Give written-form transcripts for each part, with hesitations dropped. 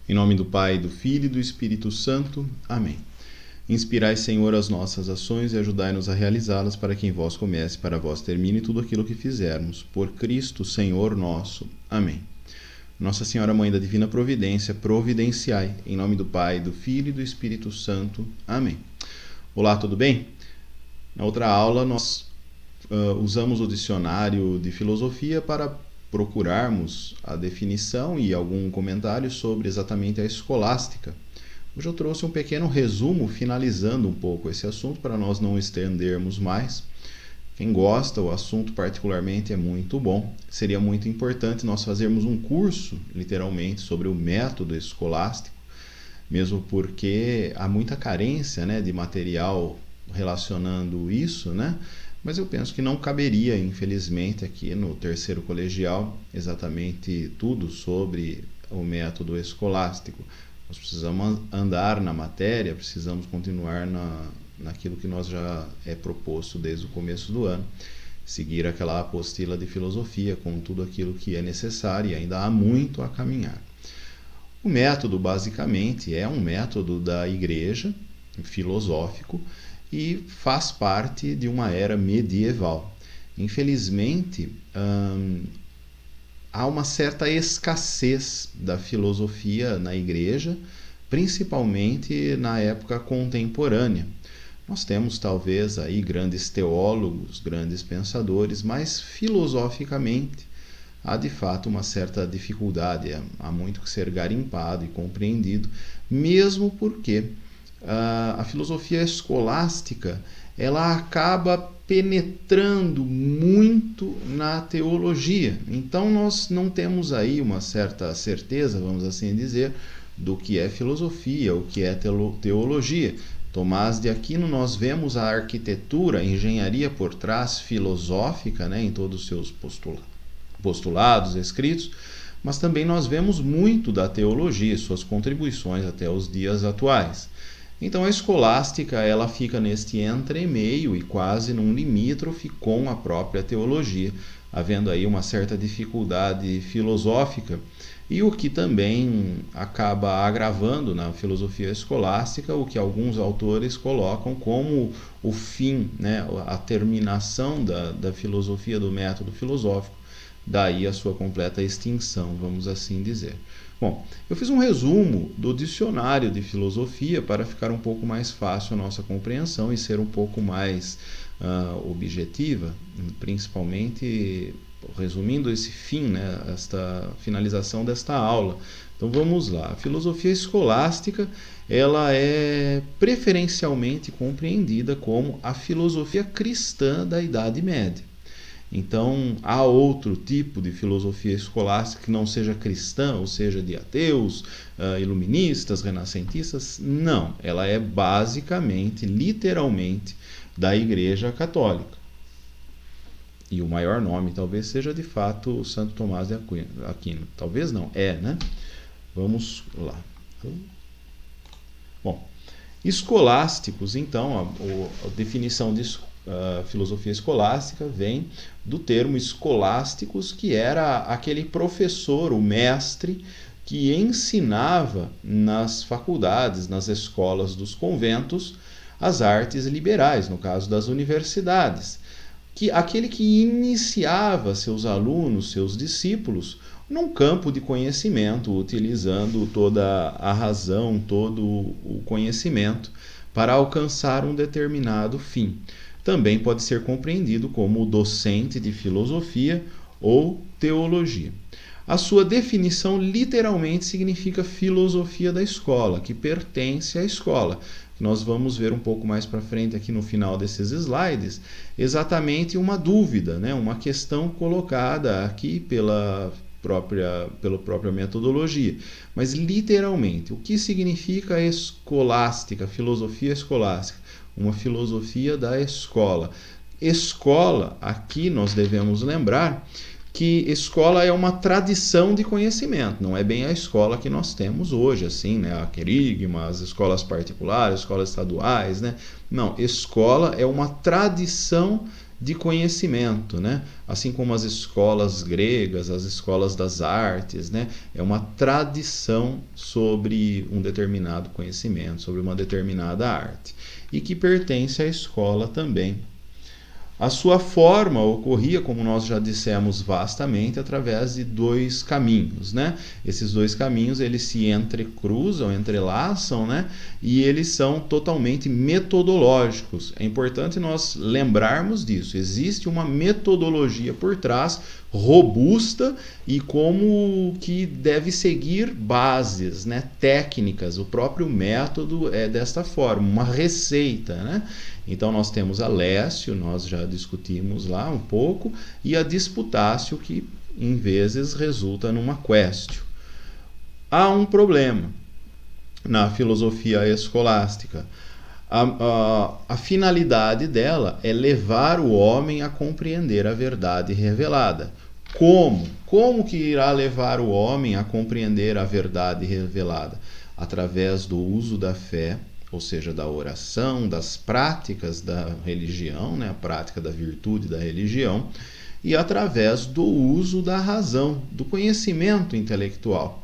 Em nome do Pai, do Filho e do Espírito Santo. Amém. Inspirai, Senhor, as nossas ações e ajudai-nos a realizá-las, para que em vós comece, para vós termine tudo aquilo que fizermos. Por Cristo, Senhor nosso. Amém. Nossa Senhora, Mãe da Divina Providência, providenciai. Em nome do Pai, do Filho e do Espírito Santo. Amém. Olá, tudo bem? Na outra aula, nós usamos o dicionário de filosofia para procurarmos a definição e algum comentário sobre exatamente a escolástica. Hoje eu trouxe um pequeno resumo, finalizando um pouco esse assunto, para nós não estendermos mais. Quem gosta, o assunto particularmente é muito bom. Seria muito importante nós fazermos um curso, literalmente, sobre o método escolástico, mesmo porque há muita carência, de material relacionando isso, Mas eu penso que não caberia, infelizmente, aqui no terceiro colegial, exatamente tudo sobre o método escolástico. Nós precisamos andar na matéria, precisamos continuar naquilo que nós já é proposto desde o começo do ano, seguir aquela apostila de filosofia com tudo aquilo que é necessário, e ainda há muito a caminhar. O método, basicamente, é um método da Igreja, filosófico, e faz parte de uma era medieval. Infelizmente, há uma certa escassez da filosofia na Igreja, principalmente na época contemporânea. Nós temos talvez aí grandes teólogos, grandes pensadores, mas filosoficamente há de fato uma certa dificuldade, há muito que ser garimpado e compreendido, mesmo porque a filosofia escolástica ela acaba penetrando muito na teologia. Então nós não temos aí uma certa certeza, vamos assim dizer, do que é filosofia, o que é teologia. Tomás de Aquino, nós vemos a arquitetura, a engenharia por trás filosófica, em todos os seus postulados escritos, mas também nós vemos muito da teologia, suas contribuições até os dias atuais. Então a escolástica ela fica neste entremeio e quase num limítrofe com a própria teologia, havendo aí uma certa dificuldade filosófica, e o que também acaba agravando na filosofia escolástica o que alguns autores colocam como o fim, a terminação da filosofia, do método filosófico, daí a sua completa extinção, vamos assim dizer. Bom, eu fiz um resumo do dicionário de filosofia para ficar um pouco mais fácil a nossa compreensão e ser um pouco mais objetiva, principalmente resumindo esse fim, esta finalização desta aula. Então vamos lá. A filosofia escolástica ela é preferencialmente compreendida como a filosofia cristã da Idade Média. Então, há outro tipo de filosofia escolástica que não seja cristã, ou seja, de ateus, iluministas, renascentistas? Não, ela é basicamente, literalmente, da Igreja Católica. E o maior nome talvez seja, de fato, Santo Tomás de Aquino. Talvez não, Vamos lá. Bom, escolásticos, então, a definição de filosofia escolástica vem do termo escolásticos, que era aquele professor, o mestre, que ensinava nas faculdades, nas escolas dos conventos, as artes liberais, no caso das universidades. Aquele que iniciava seus alunos, seus discípulos, num campo de conhecimento, utilizando toda a razão, todo o conhecimento para alcançar um determinado fim. Também pode ser compreendido como docente de filosofia ou teologia. A sua definição literalmente significa filosofia da escola, que pertence à escola. Nós vamos ver um pouco mais para frente aqui no final desses slides, exatamente uma dúvida, uma questão colocada aqui pela própria metodologia. Mas literalmente, o que significa escolástica, filosofia escolástica? Uma filosofia da escola. Escola, aqui nós devemos lembrar que escola é uma tradição de conhecimento, não é bem a escola que nós temos hoje, assim, a querigma, as escolas particulares, escolas estaduais, Não, escola é uma tradição de conhecimento, né? Assim como as escolas gregas, as escolas das artes, né? É uma tradição sobre um determinado conhecimento, sobre uma determinada arte, e que pertence à escola também. A sua forma ocorria, como nós já dissemos vastamente, através de dois caminhos, né? Esses dois caminhos, eles se entrecruzam, entrelaçam, né? E eles são totalmente metodológicos. É importante nós lembrarmos disso. Existe uma metodologia por trás, robusta, e como que deve seguir bases, né? Técnicas. O próprio método é desta forma, uma receita, né? Então nós temos a Lécio, nós já discutimos lá um pouco, e a Disputácio, que em vezes resulta numa questio. Há um problema na filosofia escolástica. A finalidade dela é levar o homem a compreender a verdade revelada. Como? Como que irá levar o homem a compreender a verdade revelada? Através do uso da fé, ou seja, da oração, das práticas da religião, né, a prática da virtude da religião, e através do uso da razão, do conhecimento intelectual.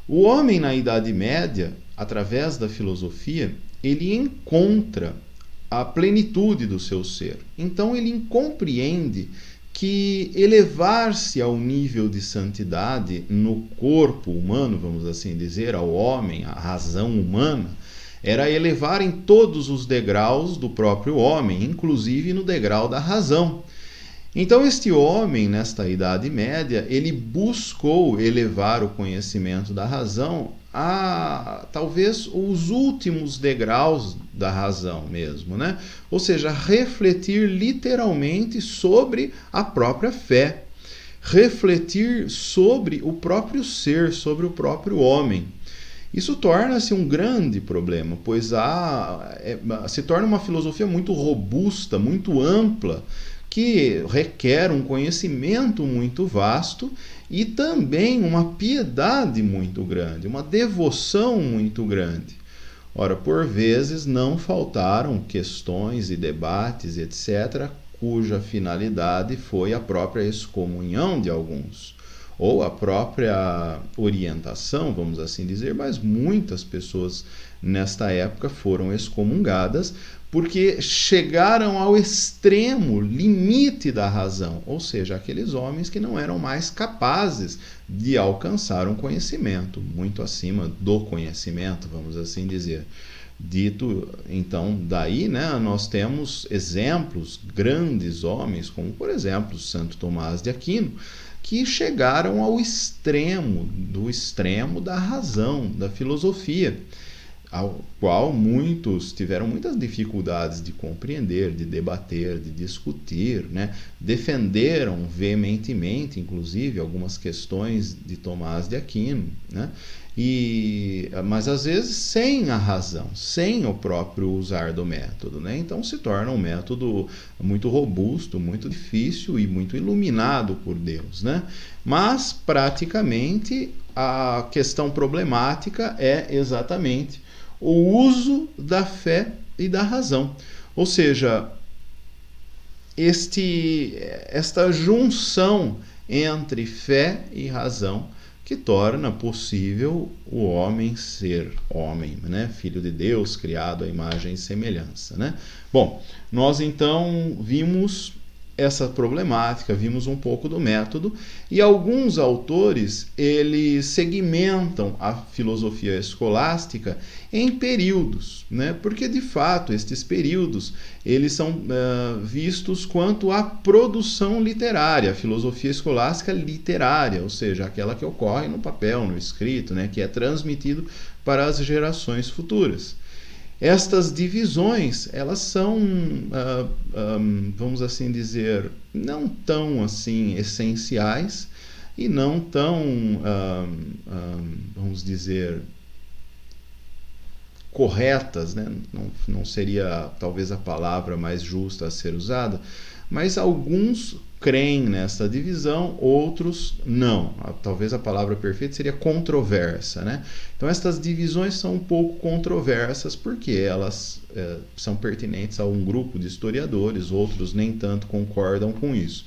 O homem na Idade Média, através da filosofia, ele encontra a plenitude do seu ser. Então ele compreende que elevar-se ao nível de santidade no corpo humano, vamos assim dizer, ao homem, à razão humana, era elevar em todos os degraus do próprio homem, inclusive no degrau da razão. Então este homem, nesta Idade Média, ele buscou elevar o conhecimento da razão a talvez os últimos degraus da razão mesmo, né? Ou seja, refletir literalmente sobre a própria fé, refletir sobre o próprio ser, sobre o próprio homem. Isso torna-se um grande problema, pois se torna uma filosofia muito robusta, muito ampla, que requer um conhecimento muito vasto e também uma piedade muito grande, uma devoção muito grande. Ora, por vezes não faltaram questões e debates, etc., cuja finalidade foi a própria excomunhão de alguns, ou a própria orientação, vamos assim dizer, mas muitas pessoas nesta época foram excomungadas porque chegaram ao extremo limite da razão, ou seja, aqueles homens que não eram mais capazes de alcançar um conhecimento, muito acima do conhecimento, vamos assim dizer. Dito, então, daí, né, nós temos exemplos, grandes homens, como por exemplo Santo Tomás de Aquino, que chegaram ao extremo, do extremo da razão, da filosofia, ao qual muitos tiveram muitas dificuldades de compreender, de debater, de discutir, né? Defenderam veementemente, inclusive, algumas questões de Tomás de Aquino, né? Mas às vezes sem a razão, sem o próprio usar do método, né? Então se torna um método muito robusto, muito difícil e muito iluminado por Deus, né? Mas praticamente a questão problemática é exatamente o uso da fé e da razão, ou seja, esta junção entre fé e razão que torna possível o homem ser homem, né? Filho de Deus, criado à imagem e semelhança, né? Bom, nós então vimos essa problemática, vimos um pouco do método, e alguns autores eles segmentam a filosofia escolástica em períodos, né? Porque de fato estes períodos eles são vistos quanto à produção literária, a filosofia escolástica literária, ou seja, aquela que ocorre no papel, no escrito, né? Que é transmitido para as gerações futuras. Estas divisões, elas são, vamos assim dizer, não tão assim essenciais e não tão, vamos dizer, corretas, né? Não seria talvez a palavra mais justa a ser usada, Mas alguns creem nessa divisão, outros não. Talvez a palavra perfeita seria controversa, né? Então estas divisões são um pouco controversas porque elas são pertinentes a um grupo de historiadores, outros nem tanto concordam com isso.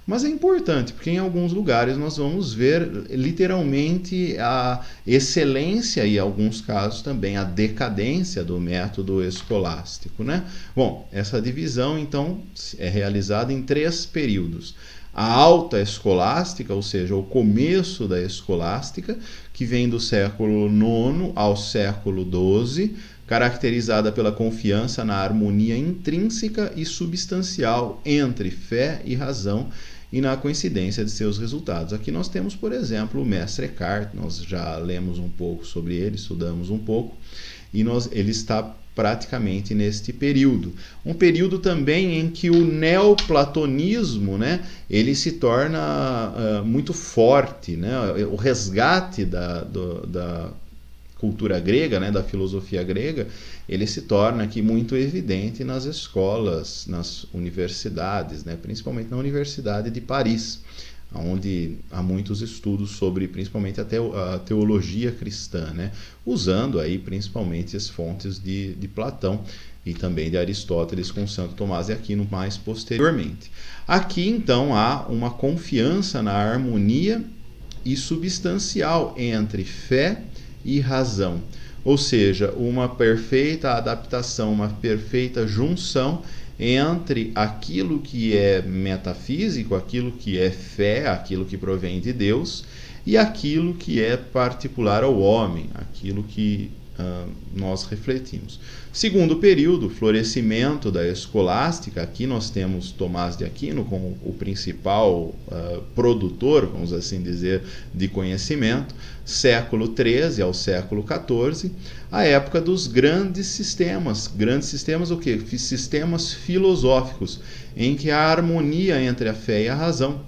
Mas é importante, porque em alguns lugares nós vamos ver literalmente a excelência e, em alguns casos, também a decadência do método escolástico, né? Bom, essa divisão, então, é realizada em 3 períodos. A alta escolástica, ou seja, o começo da escolástica, que vem do século IX ao século XII, caracterizada pela confiança na harmonia intrínseca e substancial entre fé e razão, e na coincidência de seus resultados. Aqui nós temos, por exemplo, o mestre Eckhart, nós já lemos um pouco sobre ele, estudamos um pouco, e ele está praticamente neste período. Um período também em que o neoplatonismo, né, ele se torna muito forte, né, o resgate da cultura grega, né, da filosofia grega, ele se torna aqui muito evidente nas escolas, nas universidades, né, principalmente na Universidade de Paris, onde há muitos estudos sobre principalmente a teologia cristã, né, usando aí principalmente as fontes de Platão e também de Aristóteles com Santo Tomás de Aquino mais posteriormente. Aqui então há uma confiança na harmonia e substancial entre fé e razão, ou seja, uma perfeita adaptação, uma perfeita junção entre aquilo que é metafísico, aquilo que é fé, aquilo que provém de Deus, e aquilo que é particular ao homem, aquilo que nós refletimos. Segundo período, florescimento da escolástica. Aqui nós temos Tomás de Aquino como o principal produtor, vamos assim dizer, de conhecimento, século XIII ao século XIV, a época dos grandes sistemas. Grandes sistemas o quê? Sistemas filosóficos, em que a harmonia entre a fé e a razão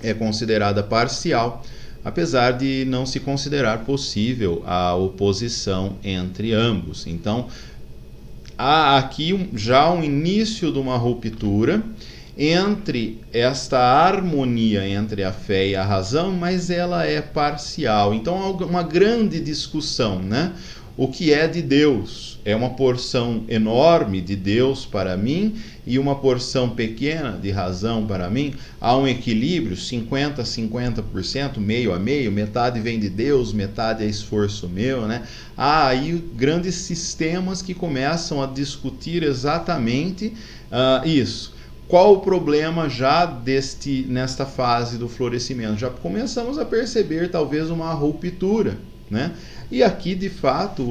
é considerada parcial, apesar de não se considerar possível a oposição entre ambos. Então, há aqui já um início de uma ruptura entre esta harmonia entre a fé e a razão, mas ela é parcial. Então, há uma grande discussão, né? O que é de Deus? É uma porção enorme de Deus para mim e uma porção pequena de razão para mim? Há um equilíbrio, 50-50%, meio a meio, metade vem de Deus, metade é esforço meu, né? Há aí grandes sistemas que começam a discutir exatamente isso. Qual o problema já nesta fase do florescimento? Já começamos a perceber talvez uma ruptura, né? E aqui, de fato,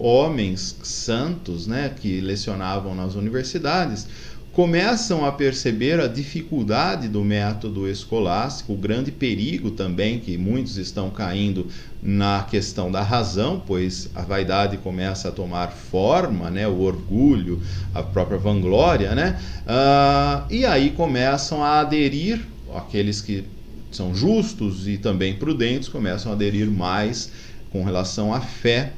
homens santos, né, que lecionavam nas universidades, começam a perceber a dificuldade do método escolástico, o grande perigo também que muitos estão caindo na questão da razão, pois a vaidade começa a tomar forma, né, o orgulho, a própria vanglória, né, e aí começam a aderir, aqueles que são justos e também prudentes, começam a aderir mais com relação à fé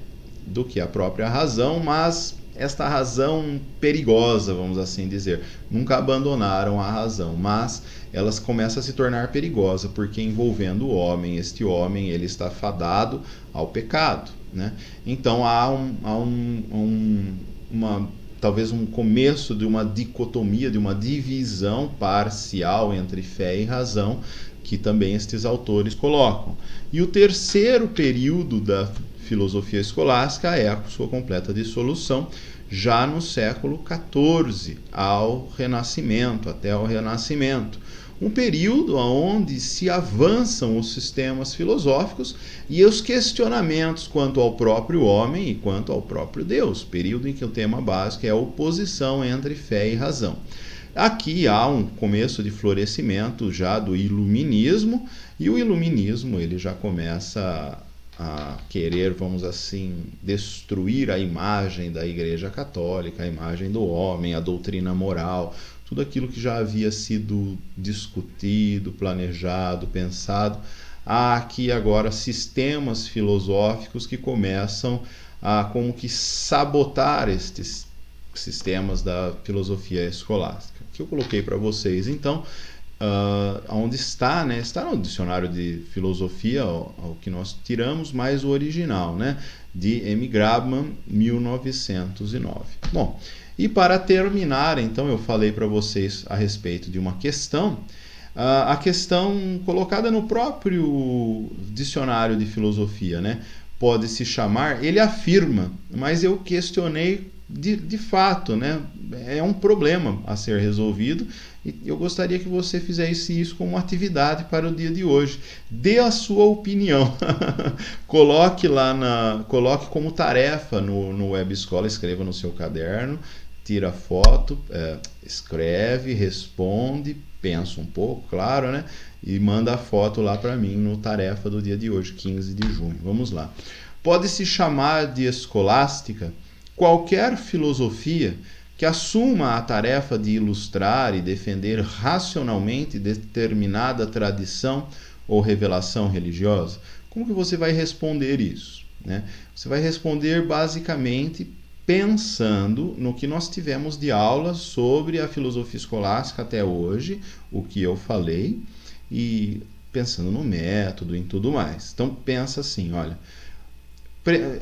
do que à própria razão, mas esta razão perigosa, vamos assim dizer, nunca abandonaram a razão, mas elas começam a se tornar perigosa, porque envolvendo o homem, este homem ele está fadado ao pecado, né? Então há talvez um começo de uma dicotomia, de uma divisão parcial entre fé e razão, que também estes autores colocam. E o terceiro período da filosofia escolástica é a sua completa dissolução, já no século XIV, ao Renascimento, até ao Renascimento. Um período onde se avançam os sistemas filosóficos e os questionamentos quanto ao próprio homem e quanto ao próprio Deus. Período em que o tema básico é a oposição entre fé e razão. Aqui há um começo de florescimento já do iluminismo, e o iluminismo ele já começa a querer, vamos assim, destruir a imagem da Igreja Católica, a imagem do homem, a doutrina moral, tudo aquilo que já havia sido discutido, planejado, pensado. Há aqui agora sistemas filosóficos que começam a como que sabotar estes sistemas da filosofia escolástica, que eu coloquei para vocês. Então, onde está, né? Está no dicionário de filosofia, o que nós tiramos, mais o original, né? De M. Grabman, 1909. Bom, e para terminar, então, eu falei para vocês a respeito de uma questão, a questão colocada no próprio dicionário de filosofia, né? Pode se chamar, ele afirma, mas eu questionei de fato, né? É um problema a ser resolvido e eu gostaria que você fizesse isso como atividade para o dia de hoje. Dê a sua opinião. Coloque como tarefa no Web Escola, escreva no seu caderno, tira foto, escreve, responde, pensa um pouco, claro, né? E manda a foto lá para mim no tarefa do dia de hoje, 15 de junho. Vamos lá. Pode-se chamar de escolástica qualquer filosofia que assuma a tarefa de ilustrar e defender racionalmente determinada tradição ou revelação religiosa. Como que você vai responder isso, né? Você vai responder basicamente pensando no que nós tivemos de aula sobre a filosofia escolástica até hoje, o que eu falei, e pensando no método e em tudo mais. Então pensa assim, olha,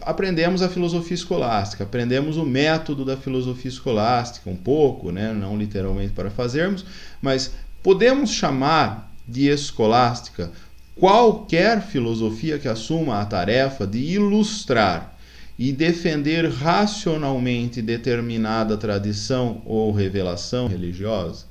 aprendemos a filosofia escolástica, aprendemos o método da filosofia escolástica um pouco, né? Não literalmente para fazermos, mas podemos chamar de escolástica qualquer filosofia que assuma a tarefa de ilustrar e defender racionalmente determinada tradição ou revelação religiosa.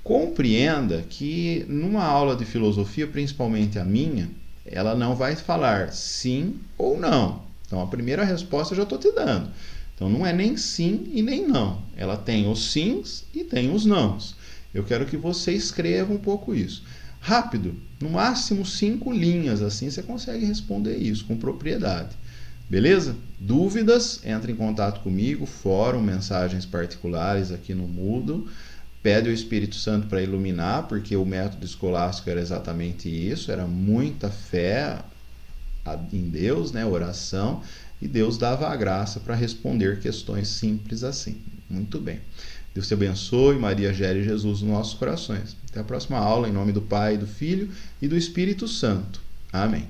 Compreenda que numa aula de filosofia, principalmente a minha, ela não vai falar sim ou não. Então a primeira resposta eu já estou te dando. Então não é nem sim e nem não. Ela tem os sims e tem os nãos. Eu quero que você escreva um pouco isso. Rápido, no máximo 5 linhas, assim você consegue responder isso com propriedade. Beleza? Dúvidas? Entre em contato comigo, fórum, mensagens particulares aqui no Moodle. Pede o Espírito Santo para iluminar, porque o método escolástico era exatamente isso, era muita fé em Deus, né, oração, e Deus dava a graça para responder questões simples assim. Muito bem. Deus te abençoe, Maria gere Jesus nos nossos corações. Até a próxima aula, em nome do Pai, do Filho e do Espírito Santo. Amém.